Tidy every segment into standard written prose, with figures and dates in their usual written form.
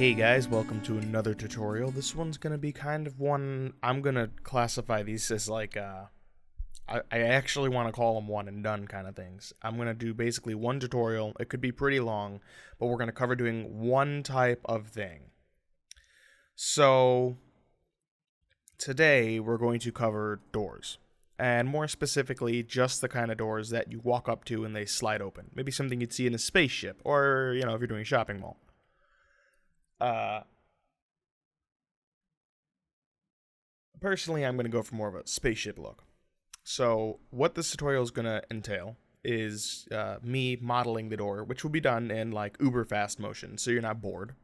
Hey guys, welcome to another tutorial. This one's gonna be kind of one, I'm gonna classify these as like, I actually want to call them one and done kind of things. I'm gonna do basically one tutorial. It could be pretty long, but we're gonna cover doing one type of thing. So, today we're going to cover doors. And more specifically, just the kind of doors that you walk up to and they slide open. Maybe something you'd see in a spaceship, or, if you're doing a shopping mall. Personally, I'm going to go for more of a spaceship look. So what this tutorial is going to entail is me modeling the door, which will be done in like uber fast motion, so you're not bored.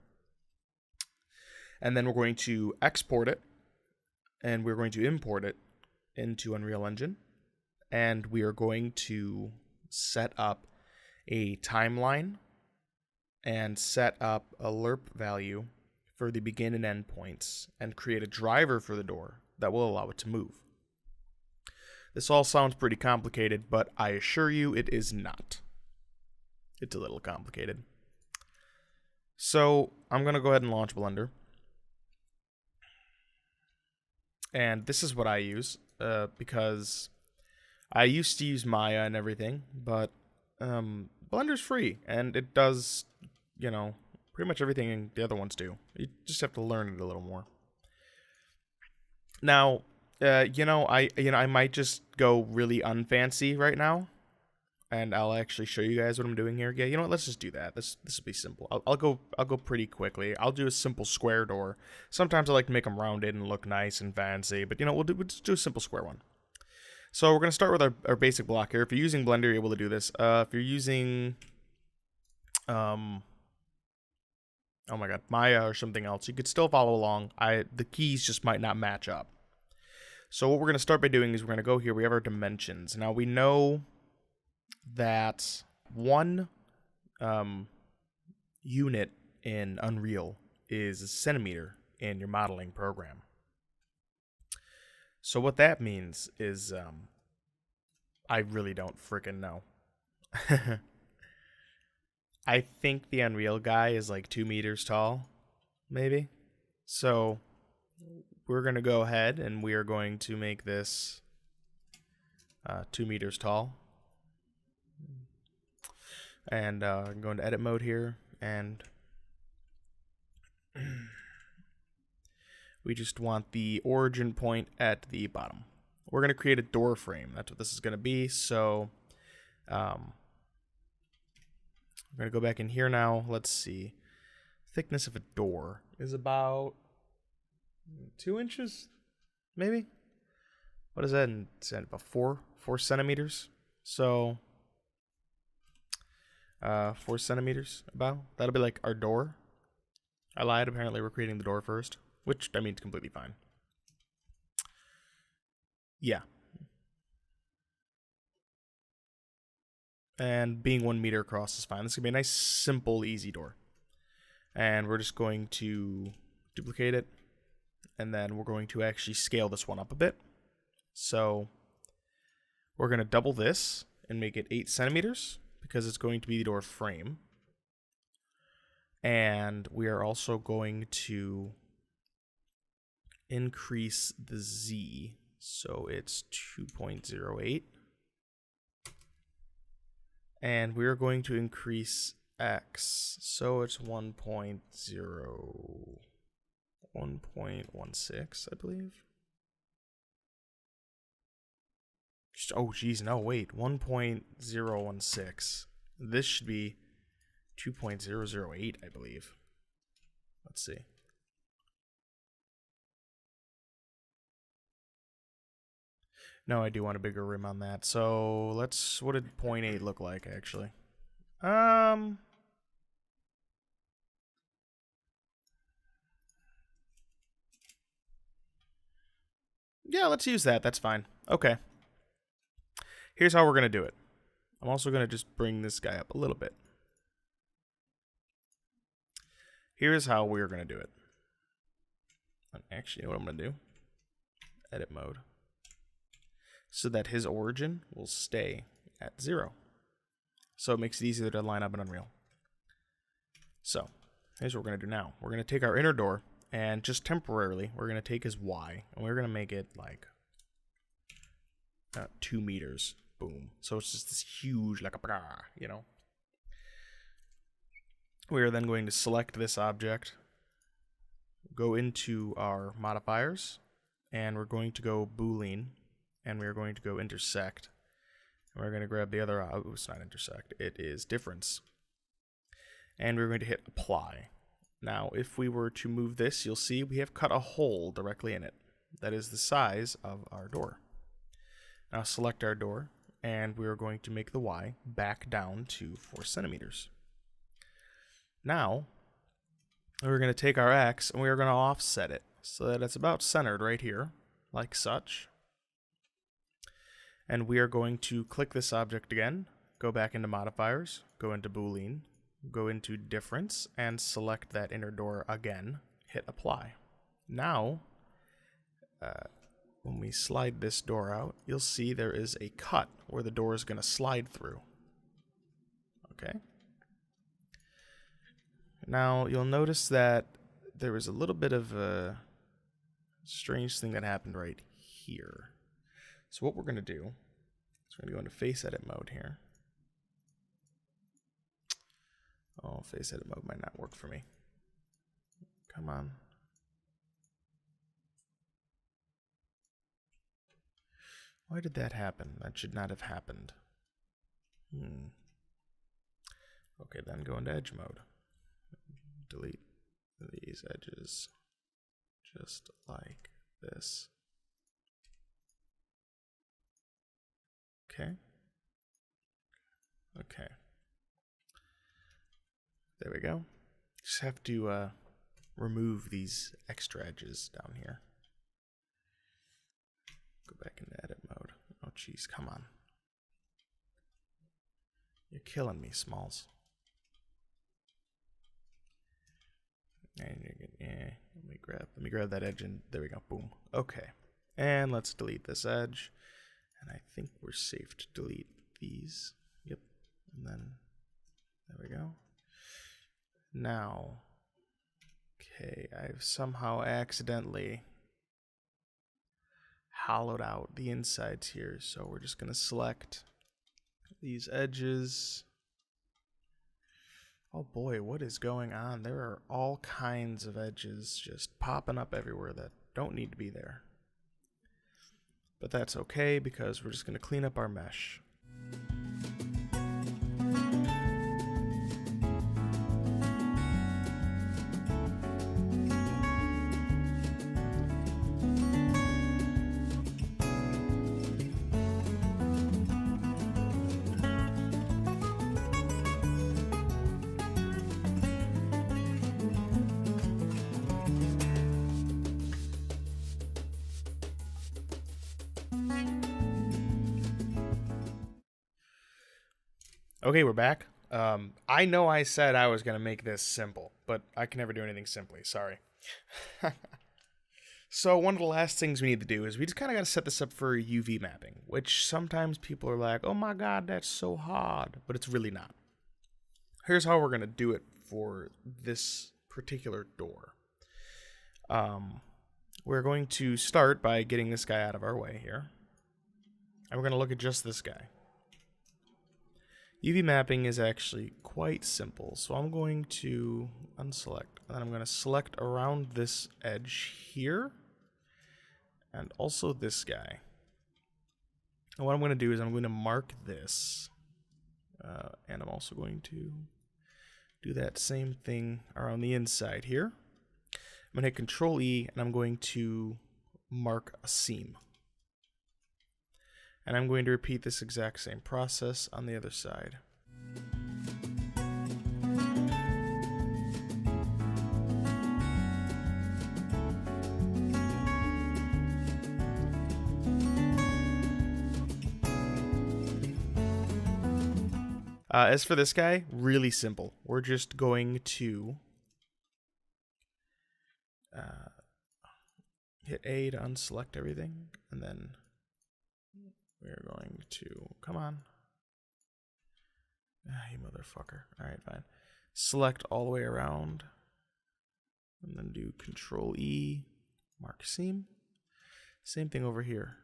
And then we're going to export it, and we're going to import it into Unreal Engine, and we are going to set up a timeline and set up a lerp value for the begin and end points, and create a driver for the door that will allow it to move. This all sounds pretty complicated, but I assure you it is not. It's a little complicated. So I'm going to go ahead and launch Blender. And this is what I use, because I used to use Maya and everything, but Blender's free, and it does, pretty much everything the other ones do. You just have to learn it a little more. Now, I might just go really unfancy right now, and I'll actually show you guys what I'm doing here. Yeah, you know what? Let's just do that. This will be simple. I'll go pretty quickly. I'll do a simple square door. Sometimes I like to make them rounded and look nice and fancy, but we'll just do a simple square one. So we're gonna start with our basic block here. If you're using Blender, you're able to do this. If you're using oh my god, Maya or something else, you could still follow along. The keys just might not match up. So what we're going to start by doing is we're going to go here. We have our dimensions. Now we know that one unit in Unreal is a centimeter in your modeling program. So what that means is I really don't freaking know. I think the Unreal guy is like 2 meters tall, maybe. So we're going to go ahead and we are going to make this 2 meters tall. And go into edit mode here, and we just want the origin point at the bottom. We're going to create a door frame. That's what this is going to be. So we're going to go back in here now. Let's see. Thickness of a door is about 2 inches, maybe? What is that? It's about 4 centimeters. So 4 centimeters about. That'll be like our door. I lied. Apparently we're creating the door first, which I mean it's completely fine. Yeah. And being 1 meter across is fine. This is going to be a nice, simple, easy door. And we're just going to duplicate it. And then we're going to actually scale this one up a bit. So we're going to double this and make it 8 centimeters because it's going to be the door frame. And we are also going to increase the Z. So it's 2.08. And we're going to increase X. So it's 1.16, I believe. Oh, geez, no, wait. 1.016. This should be 2.008, I believe. Let's see. No, I do want a bigger rim on that. So what did 0.8 look like, actually? Yeah, let's use that. That's fine. Okay. Here's how we're going to do it. I'm also going to just bring this guy up a little bit. Here's how we're going to do it. Actually, you know what I'm going to do? Edit mode. So that his origin will stay at 0. So it makes it easier to line up in Unreal. So Here's what we're going to do now. We're going to take our inner door, and just temporarily, we're going to take his Y, and we're going to make it like 2 meters. Boom. So it's just this huge, like a, you know. We are then going to select this object, go into our modifiers, and we're going to go Boolean, and we're going to go intersect. And we're going to grab the other, oh, it's not intersect, it is difference. And we're going to hit apply. Now, if we were to move this, you'll see we have cut a hole directly in it. That is the size of our door. Now select our door, and we are going to make the Y back down to 4 centimeters. Now, we're going to take our X and we are going to offset it so that it's about centered right here, like such. And we are going to click this object again, go back into modifiers, go into Boolean, go into difference, and select that inner door again, hit apply. Now, when we slide this door out, you'll see there is a cut where the door is going to slide through. Okay. Now, you'll notice that there was a little bit of a strange thing that happened right here. So what we're going to do is we're going to go into face edit mode here. Oh, face edit mode might not work for me. Come on. Why did that happen? That should not have happened. Okay, then go into edge mode. Delete these edges just like this. Okay. Okay. There we go. Just have to remove these extra edges down here. Go back into edit mode. Oh, jeez, come on. You're killing me, Smalls. And let me grab that edge, and there we go. Boom. Okay. And let's delete this edge. And I think we're safe to delete these. Yep. And then there we go. Now, okay, I've somehow accidentally hollowed out the insides here, so we're just going to select these edges. Oh boy, what is going on? There are all kinds of edges just popping up everywhere that don't need to be there. But that's okay, because we're just going to clean up our mesh. Okay, we're back. I know I said I was going to make this simple, but I can never do anything simply. Sorry. So one of the last things we need to do is we just kind of got to set this up for UV mapping, which sometimes people are like, oh my god, that's so hard, but it's really not. Here's how we're going to do it for this particular door. We're going to start by getting this guy out of our way here. And we're going to look at just this guy. UV mapping is actually quite simple, so I'm going to unselect, and then I'm going to select around this edge here, and also this guy. And what I'm going to do is I'm going to mark this, and I'm also going to do that same thing around the inside here. I'm going to hit Control E, and I'm going to mark a seam. And I'm going to repeat this exact same process on the other side. As for this guy, really simple. We're just going to hit A to unselect everything, and then we're going to, come on. Ah, you motherfucker. Alright, fine. Select all the way around, And then do Control E, mark seam. Same thing over here.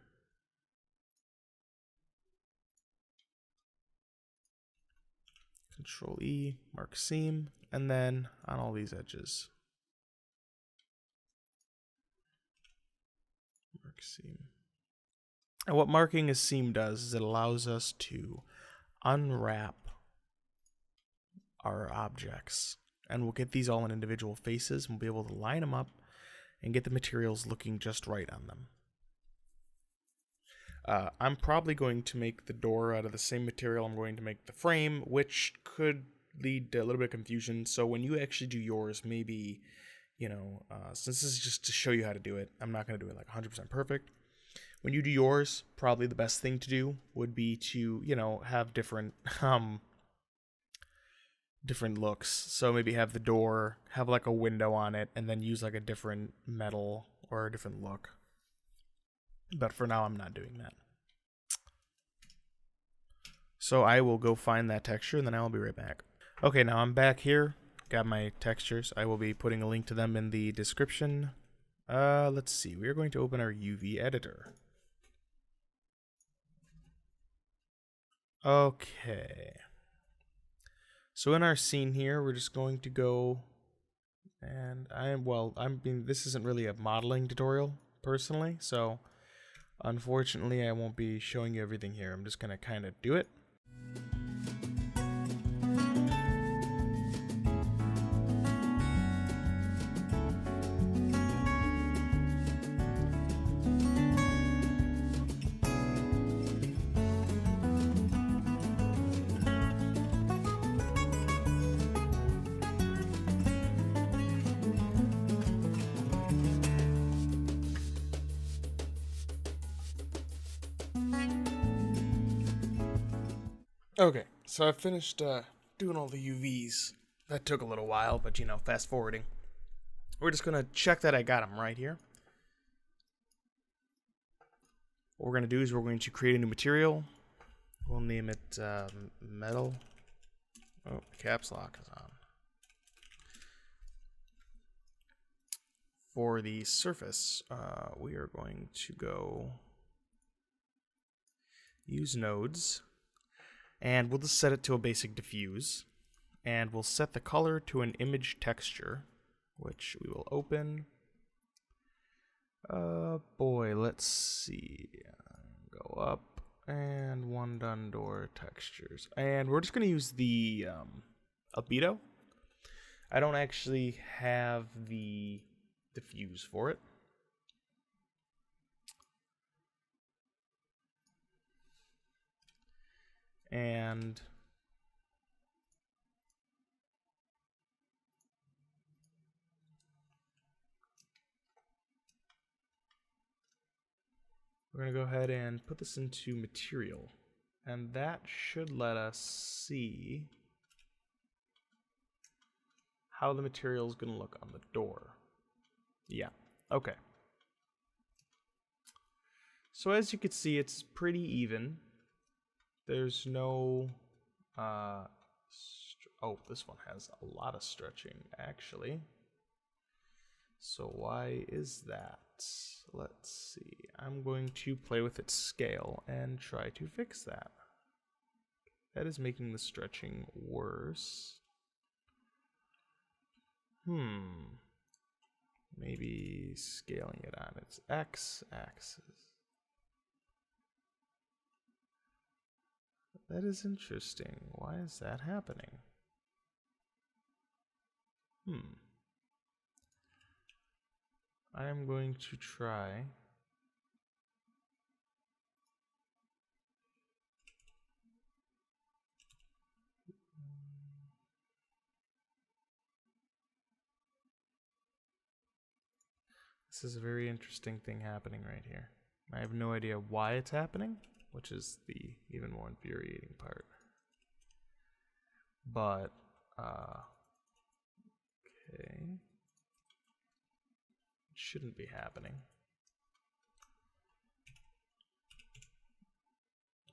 Control E, mark seam, and then on all these edges. Mark seam. And what marking a seam does is it allows us to unwrap our objects. And we'll get these all in individual faces, and we'll be able to line them up and get the materials looking just right on them. I'm probably going to make the door out of the same material I'm going to make the frame, which could lead to a little bit of confusion. So when you actually do yours, maybe, since this is just to show you how to do it, I'm not going to do it like 100% perfect. When you do yours, probably the best thing to do would be to, have different looks. So maybe have the door, have like a window on it, and then use like a different metal or a different look. But for now, I'm not doing that. So I will go find that texture, and then I'll be right back. Okay, now I'm back here. Got my textures. I will be putting a link to them in the description. Let's see. We are going to open our UV editor. Okay. So in our scene here, we're just going to go, and this isn't really a modeling tutorial, personally, so unfortunately, I won't be showing you everything here. I'm just going to kind of do it. Okay, so I finished doing all the UVs. That took a little while, but fast forwarding. We're just going to check that I got them right here. What we're going to do is we're going to create a new material. We'll name it metal. Oh, caps lock is on. For the surface, we are going to go use nodes. And we'll just set it to a basic diffuse. And we'll set the color to an image texture, which we will open. Let's see. Go up, and one done door textures. And we're just going to use the albedo. I don't actually have the diffuse for it. And we're going to go ahead and put this into material. And that should let us see how the material is going to look on the door. Yeah, okay. So as you can see, it's pretty even. There's no, this one has a lot of stretching, actually. So why is that? Let's see. I'm going to play with its scale and try to fix that. That is making the stretching worse. Maybe scaling it on its x-axis. That is interesting. Why is that happening? I am going to try. This is a very interesting thing happening right here. I have no idea why it's happening, which is the even more infuriating part. But, okay. It shouldn't be happening.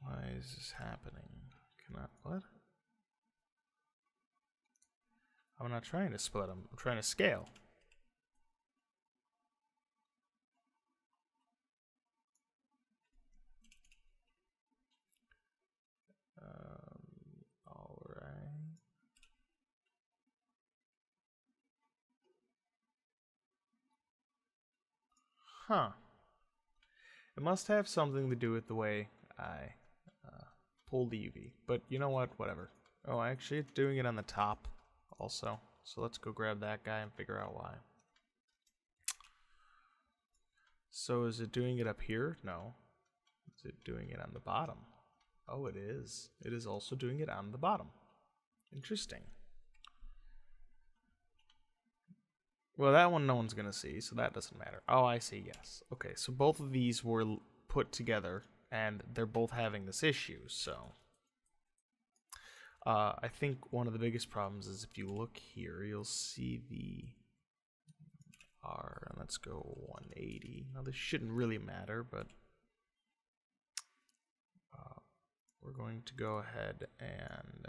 Why is this happening? What? I'm not trying to split them. I'm trying to scale. Huh. It must have something to do with the way I pull the UV. But you know what? Whatever. Oh, actually, it's doing it on the top also. So let's go grab that guy and figure out why. So is it doing it up here? No. Is it doing it on the bottom? Oh, it is. It is also doing it on the bottom. Interesting. Well, that one no one's going to see, so that doesn't matter. Oh, I see, yes. Okay, so both of these were put together, and they're both having this issue, so... I think one of the biggest problems is if you look here, you'll see the R, and let's go 180. Now, this shouldn't really matter, but we're going to go ahead and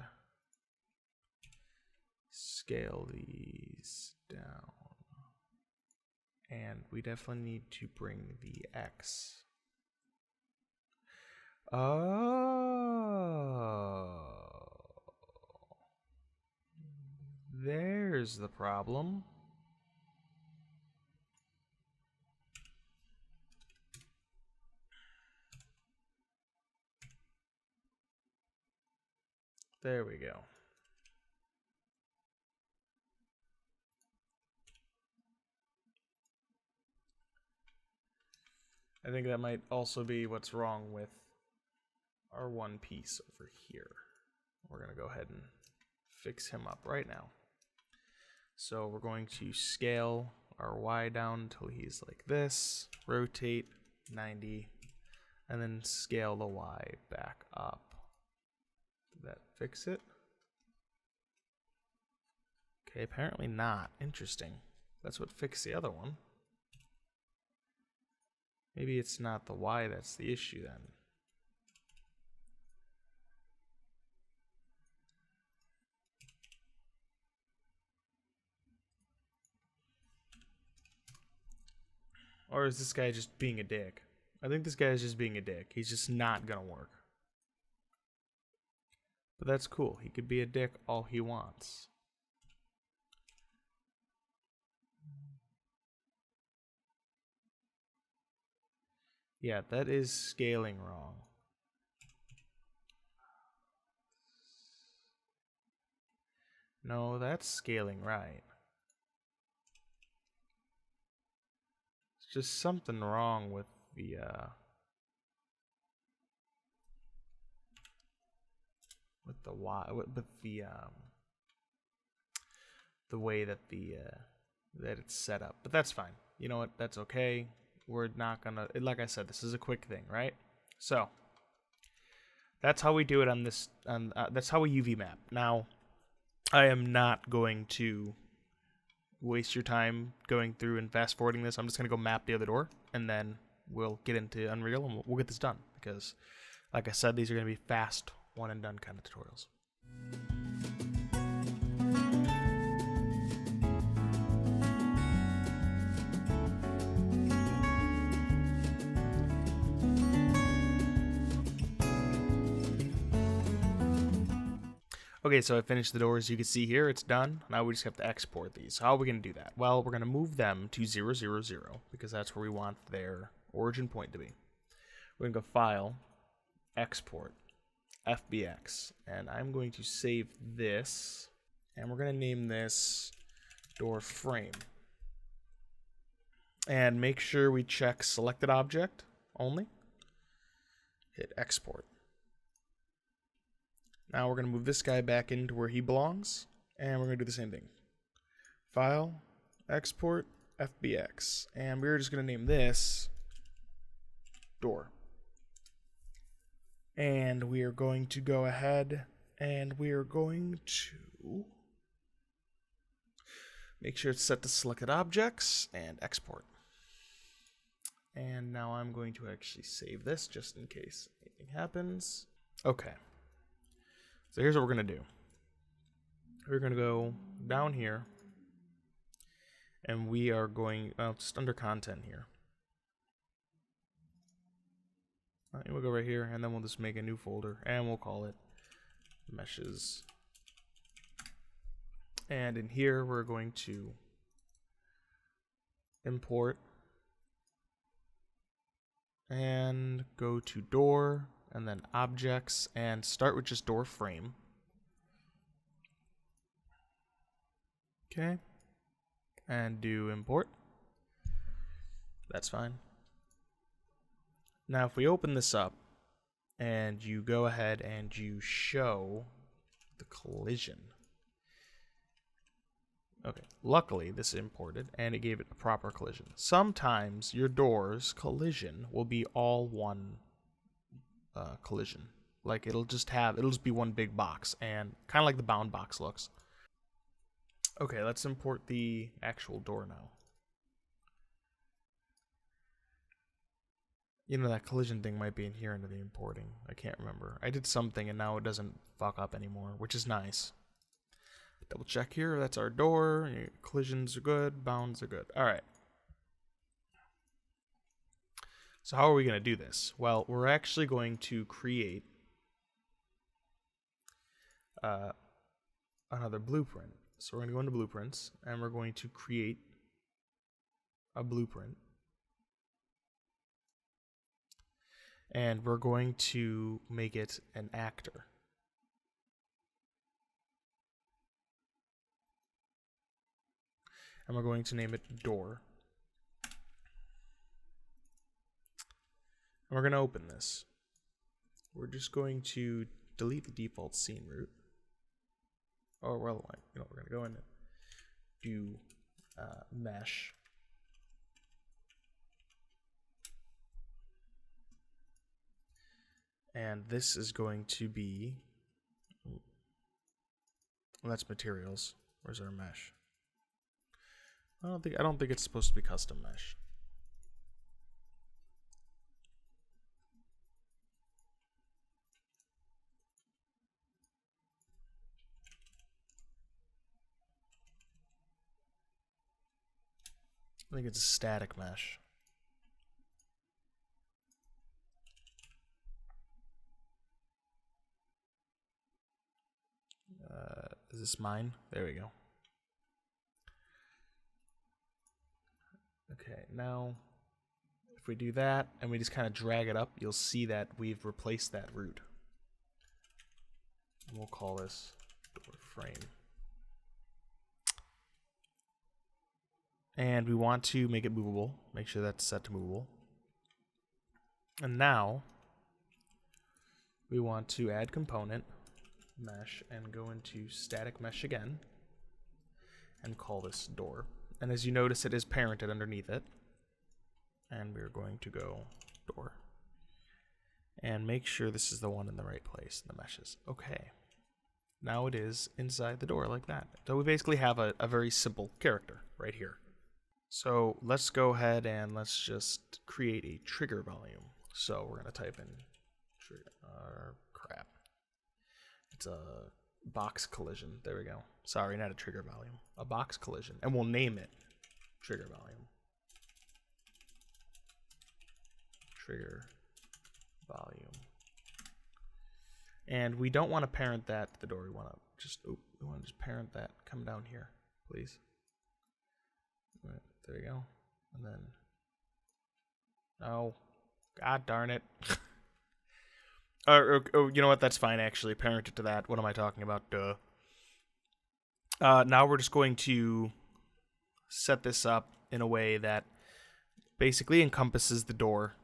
scale these down. And we definitely need to bring the X. Oh. There's the problem. There we go. I think that might also be what's wrong with our one piece over here. We're going to go ahead and fix him up right now. So we're going to scale our Y down until he's like this, rotate 90, and then scale the Y back up. Did that fix it? Okay, apparently not. Interesting. That's what fixed the other one. Maybe it's not the Y that's the issue then. Or is this guy just being a dick? I think this guy is just being a dick. He's just not gonna work. But that's cool. He could be a dick all he wants. Yeah, that is scaling wrong. No, that's scaling right. It's just something wrong with the Y, with the way that that it's set up. But that's fine. You know what? That's okay. We're not gonna, like I said, this is a quick thing, right? So that's how we do it on this. That's how we UV map. Now, I am not going to waste your time going through and fast forwarding this. I'm just gonna go map the other door, and then we'll get into Unreal and we'll get this done. Because, like I said, these are gonna be fast, one and done kind of tutorials. Okay, so I finished the doors. You can see here, it's done. Now we just have to export these. How are we going to do that? Well, we're going to move them to 0, 0, 0, because that's where we want their origin point to be. We're going to go File, Export, FBX, and I'm going to save this, and we're going to name this Door Frame. And make sure we check Selected Object only. Hit Export. Now we're going to move this guy back into where he belongs, and we're going to do the same thing. File, Export, FBX, and we're just going to name this Door. And we are going to go ahead and we are going to make sure it's set to Selected Objects and Export. And now I'm going to actually save this just in case anything happens. Okay. So here's what we're going to do. We're going to go down here, and we are going, just under content here. We'll go right here, and then we'll just make a new folder, and we'll call it meshes. And in here, we're going to import and go to door, and then objects, and start with just door frame. Okay, and do import. That's fine. Now if we open this up, and you go ahead and you show the collision. Okay, luckily this is imported, and it gave it a proper collision. Sometimes your door's collision will be all one collision. Like it'll just be one big box, and kind of like the bound box looks. Okay, let's import the actual door now. You know, that collision thing might be in here under the importing. I can't remember. I did something and now it doesn't fuck up anymore, which is nice. Double check here. That's our door. Collisions are good. Bounds are good. All right. So how are we going to do this? Well, we're actually going to create another blueprint. So we're going to go into blueprints, and we're going to create a blueprint. And we're going to make it an actor. And we're going to name it door. And we're going to open this. We're just going to delete the default scene root. Oh, well, you know, we're going to go in and do mesh. And this is going to be, well, that's materials. Where's our mesh? I don't think it's supposed to be custom mesh. I think it's a static mesh. Is this mine? There we go. Okay, now if we do that and we just kind of drag it up, you'll see that we've replaced that root. And we'll call this door frame. And we want to make it movable. Make sure that's set to movable. And now we want to add component mesh and go into static mesh again and call this door. And as you notice, it is parented underneath it. And we're going to go door and make sure this is the one in the right place in the meshes. Okay. Now it is inside the door like that. So we basically have a very simple character right here. So let's go ahead and let's just create a trigger volume. So we're going to type in crap. It's a box collision. There we go. Sorry, not a trigger volume. A box collision. And we'll name it trigger volume. Trigger volume. And we don't want to parent that to the door. We want to just parent that. Come down here, please. All right, there we go. And then, oh, god darn it. Oh, you know what? That's fine, actually. Parent it to that. What am I talking about? Duh. Now we're just going to set this up in a way that basically encompasses the door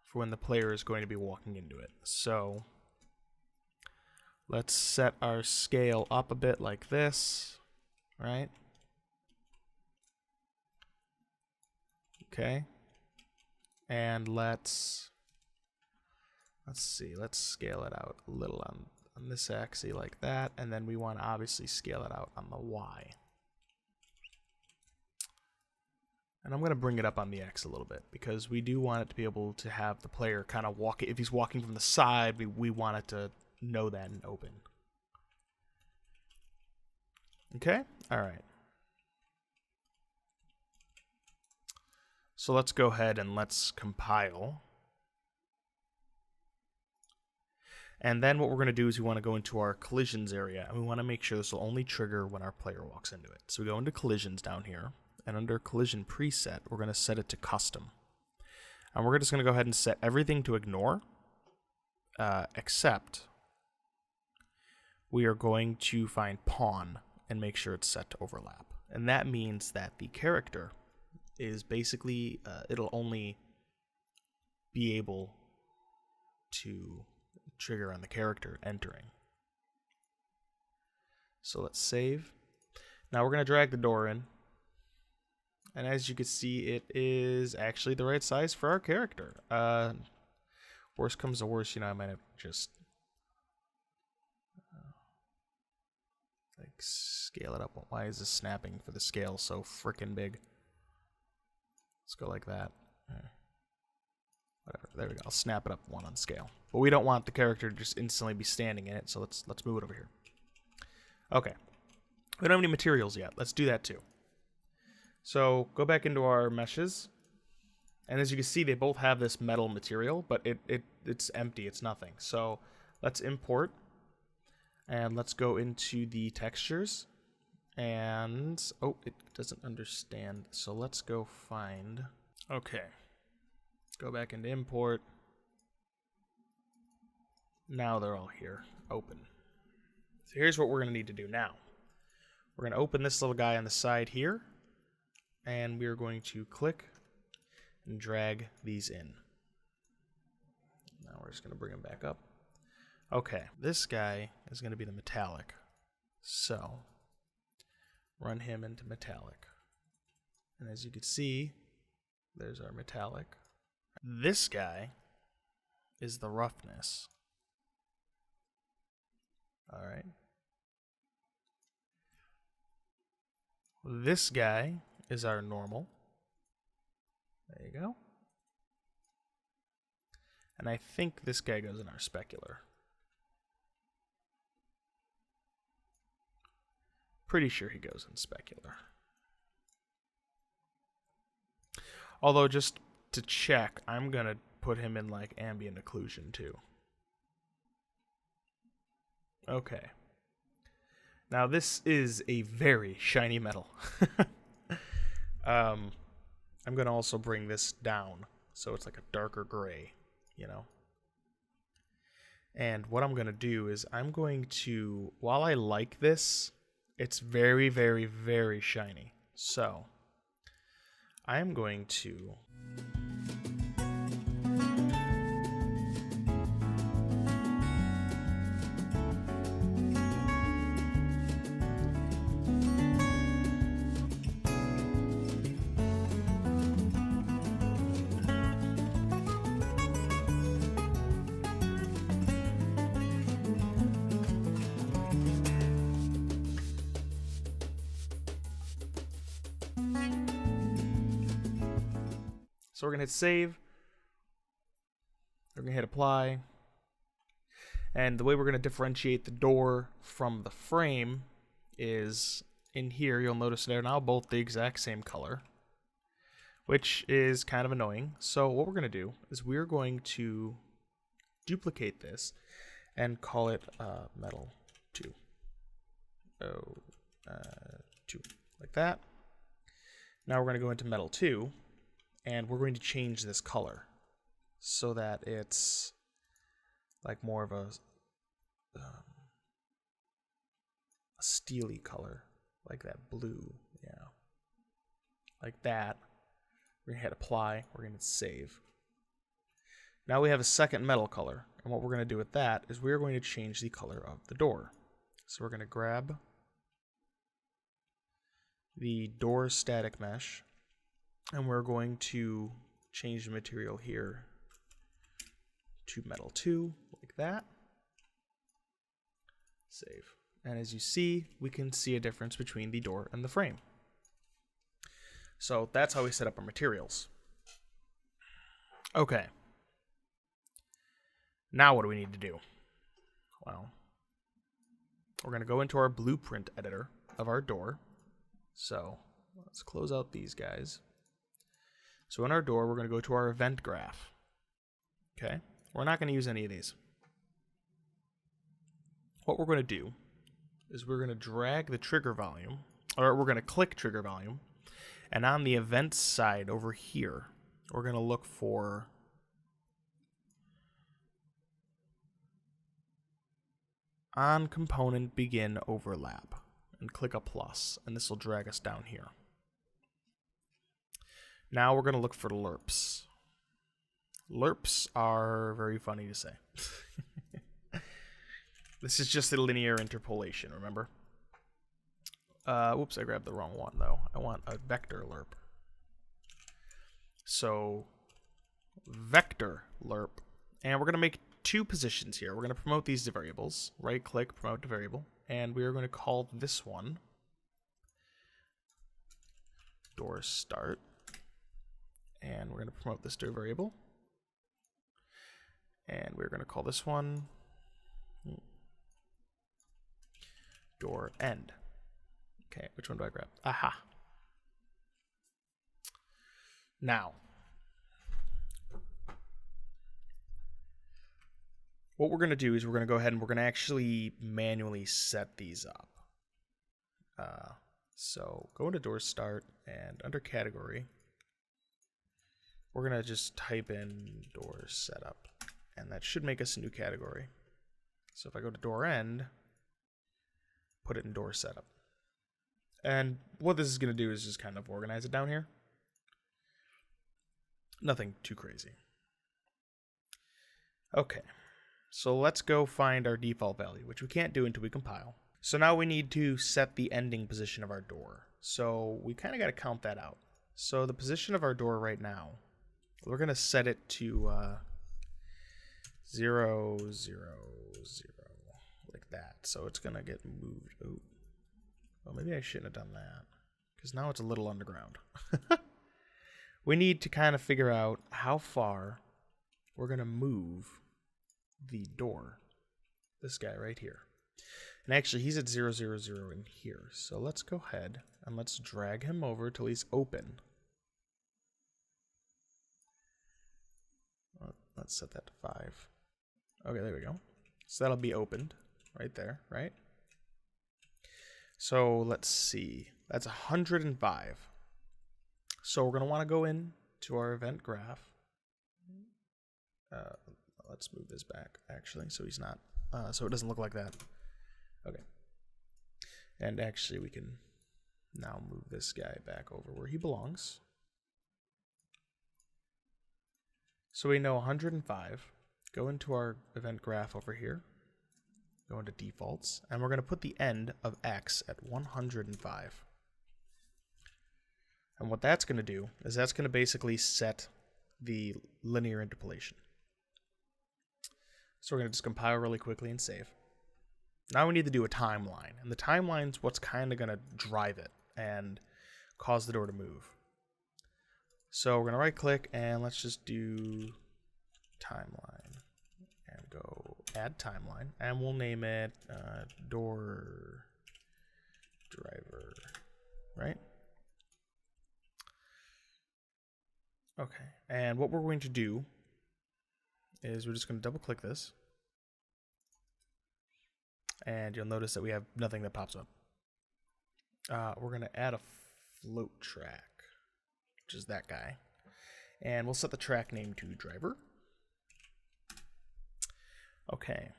for when the player is going to be walking into it. So let's set our scale up a bit like this, right? Okay. And let's see, let's scale it out a little on this axis like that, and then we want to obviously scale it out on the Y. And I'm going to bring it up on the X a little bit, because we do want it to be able to have the player kind of walk it. If he's walking from the side, we want it to know that and open. Okay? Alright. So let's go ahead and let's compile. And then what we're going to do is we want to go into our collisions area, and we want to make sure this will only trigger when our player walks into it. So we go into collisions down here, and under collision preset, we're going to set it to custom. And we're just going to go ahead and set everything to ignore, except we are going to find pawn and make sure it's set to overlap. And that means that the character is basically, it'll only be able to trigger on the character entering. So let's save. Now we're going to drag the door in. And as you can see, it is actually the right size for our character. Worst comes to worst, I might have just like scale it up. Why is this snapping for the scale so frickin' big? Let's go like that. Whatever. There we go. I'll snap it up one on scale. But we don't want the character to just instantly be standing in it, so let's move it over here. Okay. We don't have any materials yet. Let's do that too. So go back into our meshes, and as you can see, they both have this metal material, but it's empty. It's nothing. So let's import, and let's go into the textures, and oh, it doesn't understand. So let's go find. Okay. Go back into import. Now they're all here. Open. So here's what we're going to need to do now. We're going to open this little guy on the side here, and we're going to click and drag these in. Now we're just going to bring them back up. Okay, this guy is going to be the metallic. So run him into metallic. And as you can see, there's our metallic. This guy is the roughness. All right. This guy is our normal. There you go. And I think this guy goes in our specular. Pretty sure he goes in specular. Although, just to check, I'm going to put him in like ambient occlusion too. Okay. Now this is a very shiny metal. I'm going to also bring this down so it's like a darker gray, And what I'm going to do is I'm going to, while I like this, it's very, very, very shiny. So I am going to So we're going to hit save. We're going to hit apply. And the way we're going to differentiate the door from the frame is in here. You'll notice they're now both the exact same color, which is kind of annoying. So what we're going to do is we're going to duplicate this and call it metal 2. 2. Like that. Now we're going to go into metal 2. And we're going to change this color so that it's like more of a steely color, like that blue, like that. We're going to hit apply. We're going to save. Now we have a second metal color, and what we're going to do with that is we're going to change the color of the door. So we're going to grab the door static mesh. And we're going to change the material here to metal 2, like that. Save. And as you see, we can see a difference between the door and the frame. So that's how we set up our materials. Okay. Now what do we need to do? Well, we're going to go into our blueprint editor of our door. So let's close out these guys. So in our door, we're going to go to our event graph. Okay? We're not going to use any of these. What we're going to do is we're going to drag the trigger volume, or we're going to click trigger volume, and on the events side over here, we're going to look for on component begin overlap and click a plus, and this will drag us down here. Now we're going to look for lerps. Lerps are very funny to say. This is just a linear interpolation, remember? Whoops, I grabbed the wrong one, though. I want a vector lerp. So, vector lerp. And we're going to make two positions here. We're going to promote these to variables. Right-click, promote to variable. And we are going to call this one door start. And we're going to promote this to a variable. And we're going to call this one door end. Okay, which one do I grab? Aha. Now, what we're going to do is we're going to go ahead and we're going to actually manually set these up. So go into door start, and under category, we're going to just type in door setup, and that should make us a new category. So if I go to door end, put it in door setup. And what this is going to do is just kind of organize it down here. Nothing too crazy. Okay, so let's go find our default value, which we can't do until we compile. So now we need to set the ending position of our door. So we kind of got to count that out. So the position of our door right now, we're going to set it to 0, 0, 0, like that. So it's going to get moved. Oh, well, maybe I shouldn't have done that, because now it's a little underground. We need to kind of figure out how far we're going to move the door. This guy right here. And actually, he's at 0, 0, 0 in here. So let's go ahead and let's drag him over till he's open. Let's set that to 5. Okay, there we go. So that'll be opened right there, right? So let's see. That's 105. So we're going to want to go in to our event graph. Let's move this back, actually, so he's not, so it doesn't look like that. Okay. And actually, we can now move this guy back over where he belongs. So we know 105. Go into our event graph over here. Go into defaults, and we're going to put the end of x at 105. And what that's going to do is that's going to basically set the linear interpolation. So we're going to just compile really quickly and save. Now we need to do a timeline, and the timeline's what's kind of going to drive it and cause the door to move. So we're going to right click and let's just do timeline and go add timeline, and we'll name it door driver, right? Okay, and what we're going to do is we're just going to double click this, and you'll notice that we have nothing that pops up. We're going to add a float track, which is that guy, and we'll set the track name to driver. Okay,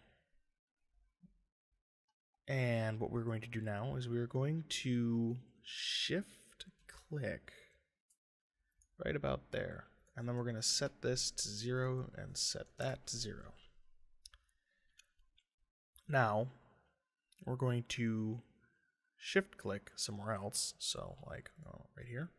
and what we're going to do now is we're going to shift click right about there, and then we're going to set this to 0 and set that to 0. Now we're going to shift click somewhere else, so like right here,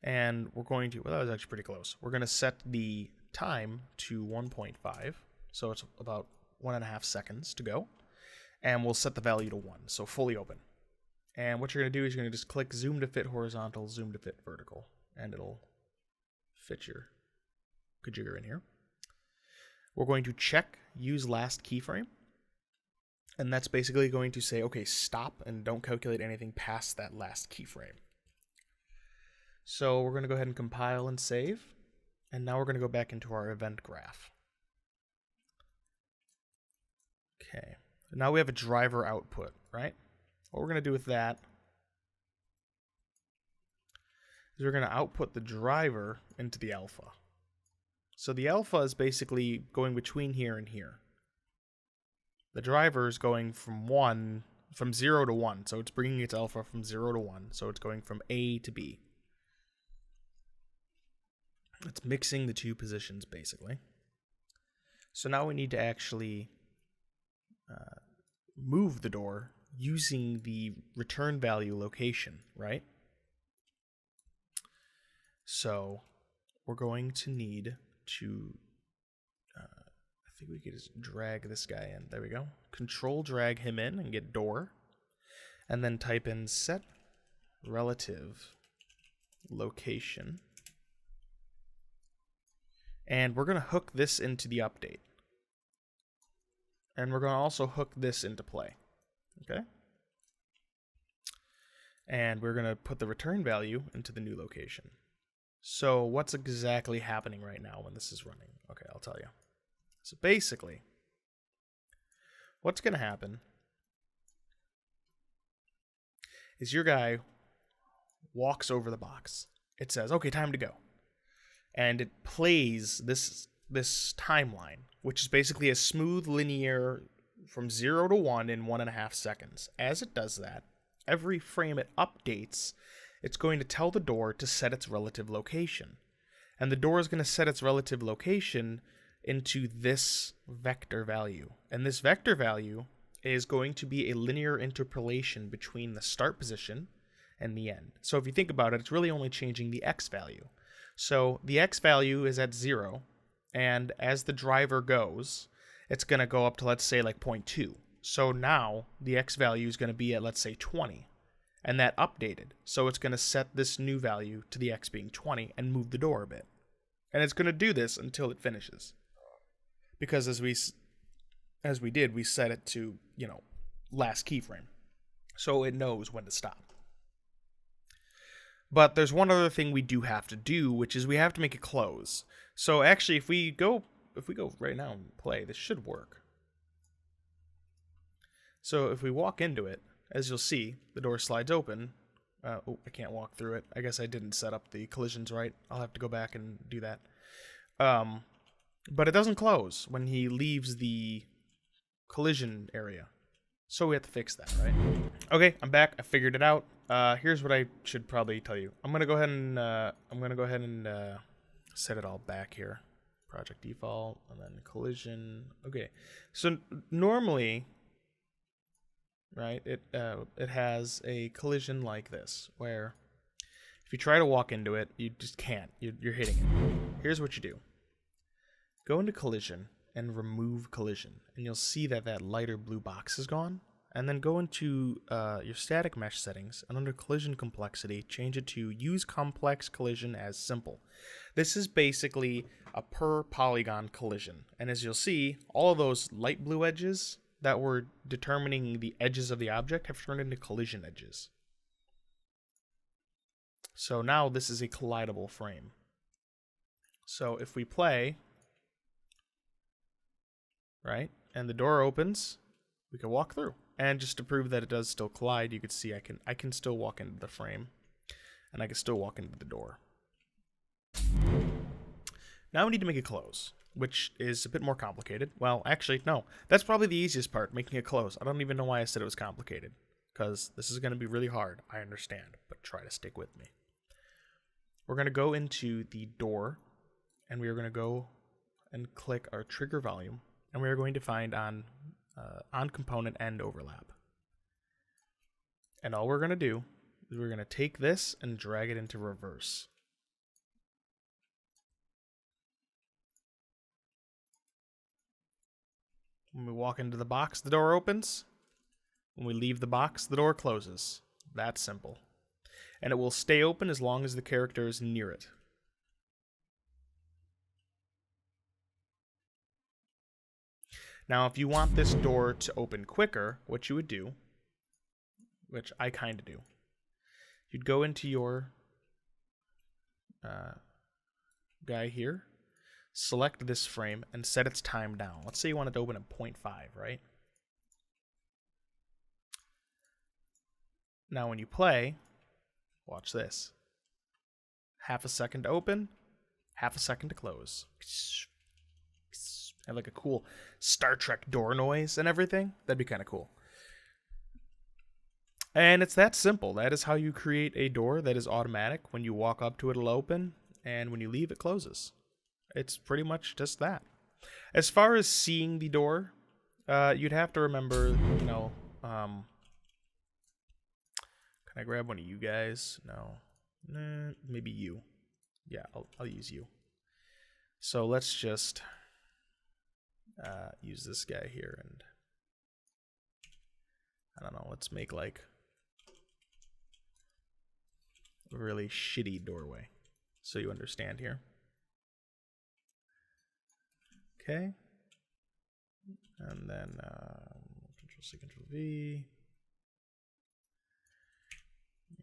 and we're going to, well, that was actually pretty close. We're going to set the time to 1.5, so it's about 1.5 seconds to go, and we'll set the value to 1, so fully open. And what you're going to do is you're going to just click zoom to fit horizontal, zoom to fit vertical, and it'll fit your kajigger in here. We're going to check use last keyframe, and that's basically going to say, okay, stop and don't calculate anything past that last keyframe. So we're going to go ahead and compile and save, and now we're going to go back into our event graph. Okay, now we have a driver output, right? What we're going to do with that is we're going to output the driver into the alpha. So the alpha is basically going between here and here. The driver is going from 0 to 1. So it's bringing its alpha from 0 to 1. So it's going from A to B. It's mixing the two positions, basically. So now we need to actually move the door using the return value location, right? So we're going to need to, I think we could just drag this guy in. There we go. Control drag him in and get door. And then type in set relative location. And we're going to hook this into the update. And we're going to also hook this into play. Okay? And we're going to put the return value into the new location. So what's exactly happening right now when this is running? Okay, I'll tell you. So basically, what's going to happen is your guy walks over the box. It says, okay, time to go. And it plays this timeline, which is basically a smooth linear from 0 to 1 in 1.5 seconds. As it does that, every frame it updates, it's going to tell the door to set its relative location. And the door is going to set its relative location into this vector value. And this vector value is going to be a linear interpolation between the start position and the end. So if you think about it, it's really only changing the x value. So the x value is at 0, and as the driver goes, it's going to go up to, let's say, like 0.2. So now the x value is going to be at, let's say, 20. And that updated. So it's going to set this new value to the x being 20 and move the door a bit. And it's going to do this until it finishes. Because as we did, we set it to, last keyframe. So it knows when to stop. But there's one other thing we do have to do, which is we have to make it close. So actually, if we go right now and play, this should work. So if we walk into it, as you'll see, the door slides open. I can't walk through it. I guess I didn't set up the collisions right. I'll have to go back and do that. But it doesn't close when he leaves the collision area. So we have to fix that, right? Okay, I'm back. I figured it out. Here's what I should probably tell you. I'm gonna go ahead and set it all back here. Project default and then collision. Okay, so normally, right, it has a collision like this, where if you try to walk into it, you just can't. You're hitting it. Here's what you do. Go into collision and remove collision, and you'll see that lighter blue box is gone. And then go into your static mesh settings, and under collision complexity, change it to use complex collision as simple. This is basically a per polygon collision. And as you'll see, all of those light blue edges that were determining the edges of the object have turned into collision edges. So now this is a collidable frame. So if we play, right, and the door opens, we can walk through. And just to prove that it does still collide, you can see I can still walk into the frame, and I can still walk into the door. Now we need to make it close, which is a bit more complicated. Well, actually, no. That's probably the easiest part, making it close. I don't even know why I said it was complicated, because this is going to be really hard. I understand, but try to stick with me. We're going to go into the door, and we are going to go and click our trigger volume, and we are going to find on component end overlap. And all we're going to do is we're going to take this and drag it into reverse. When we walk into the box, the door opens. When we leave the box, the door closes. That's simple. And it will stay open as long as the character is near it. Now, if you want this door to open quicker, what you would do, which I kind of do, you'd go into your guy here, select this frame, and set its time down. Let's say you want it to open at 0.5, right? Now, when you play, watch this. Half a second to open, half a second to close. Have like a cool Star Trek door noise and everything. That'd be kind of cool. And it's that simple. That is how you create a door that is automatic. When you walk up to it, it'll open, and when you leave, it closes. It's pretty much just that. As far as seeing the door, you'd have to remember, you know, can I grab one of you guys? No. Maybe you. Yeah, I'll use you. So let's just use this guy here, and I don't know, let's make like a really shitty doorway so you understand here. Okay. And then Control-C, Control-V.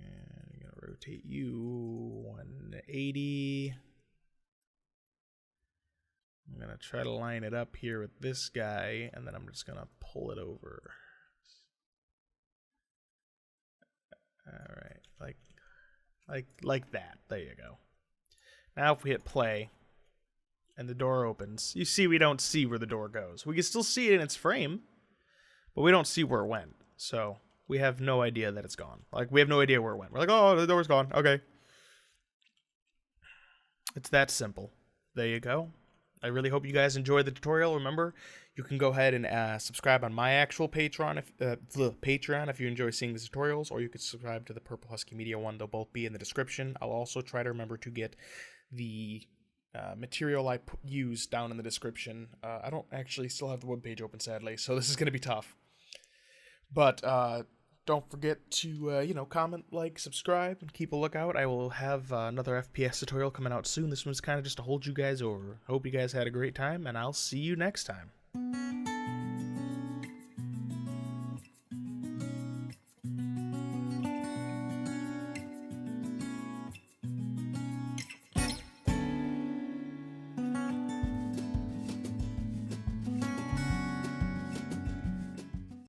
And I'm going to rotate you 180. I'm going to try to line it up here with this guy, and then I'm just going to pull it over. All right, like that. There you go. Now if we hit play and the door opens, you see we don't see where the door goes. We can still see it in its frame, but we don't see where it went. So we have no idea that it's gone. Like, we have no idea where it went. We're like, oh, the door's gone. Okay. It's that simple. There you go. I really hope you guys enjoyed the tutorial. Remember, you can go ahead and subscribe on my actual Patreon if you enjoy seeing the tutorials, or you could subscribe to the Purple Husky Media one. They'll both be in the description. I'll also try to remember to get the material I used down in the description. I don't actually still have the webpage open, sadly, so this is going to be tough. But don't forget to, comment, like, subscribe, and keep a lookout. I will have another FPS tutorial coming out soon. This one's kind of just to hold you guys over. Hope you guys had a great time, and I'll see you next time.